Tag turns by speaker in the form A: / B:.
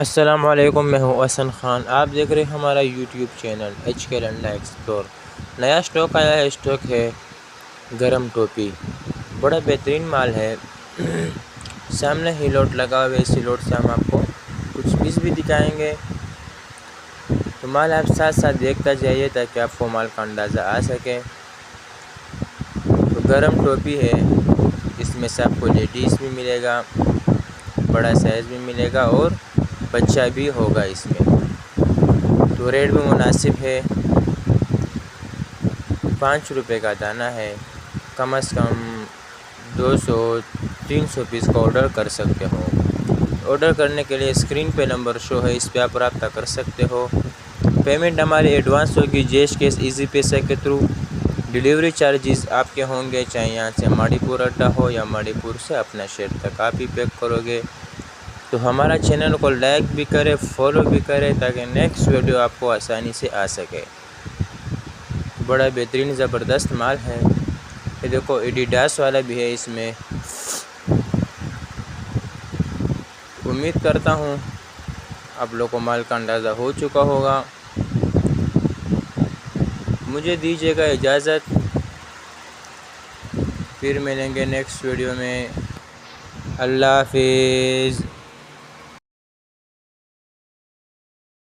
A: अस्सलाम वालेकुम, मैं हूँ हसन ख़ान। आप देख रहे हैं हमारा YouTube channel HK Landa explore. नया स्टॉक आया है। स्टॉक है गरम टोपी, बड़ा बेहतरीन माल है। सामने ही लोट लगा हुआ है। इसी लोट से हम आपको कुछ पीस भी दिखाएंगे, तो माल आप साथ साथ देखता जाइए ताकि आपको माल का अंदाज़ा आ सके। तो गरम टोपी है, इसमें से आपको लेडीज़ भी मिलेगा, बड़ा साइज़ भी मिलेगा और बच्चा भी होगा इसमें। तो रेट भी मुनासिब है। 5 रुपये का दाना है। कम से कम 200-300 पीस का ऑर्डर कर सकते हो। ऑर्डर करने के लिए स्क्रीन पे नंबर शो है, इस पर आप रब्ता कर सकते हो। पेमेंट हमारी एडवांस होगी जैश कैश इजी पैसे के थ्रू। डिलीवरी चार्जेस आपके होंगे, चाहे यहाँ से मणिपुर अड्डा हो या मणिपुर से अपना शहर तक आप ही पैक करोगे। तो हमारा चैनल को लाइक भी करें, फॉलो भी करें ताकि नेक्स्ट वीडियो आपको आसानी से आ सके। बड़ा बेहतरीन ज़बरदस्त माल है। ये देखो एडिडास वाला भी है इसमें। उम्मीद करता हूँ आप लोगों को माल का अंदाज़ा हो चुका होगा। मुझे दीजिएगा इजाज़त, फिर मिलेंगे नेक्स्ट वीडियो में। अल्लाह हाफिज़।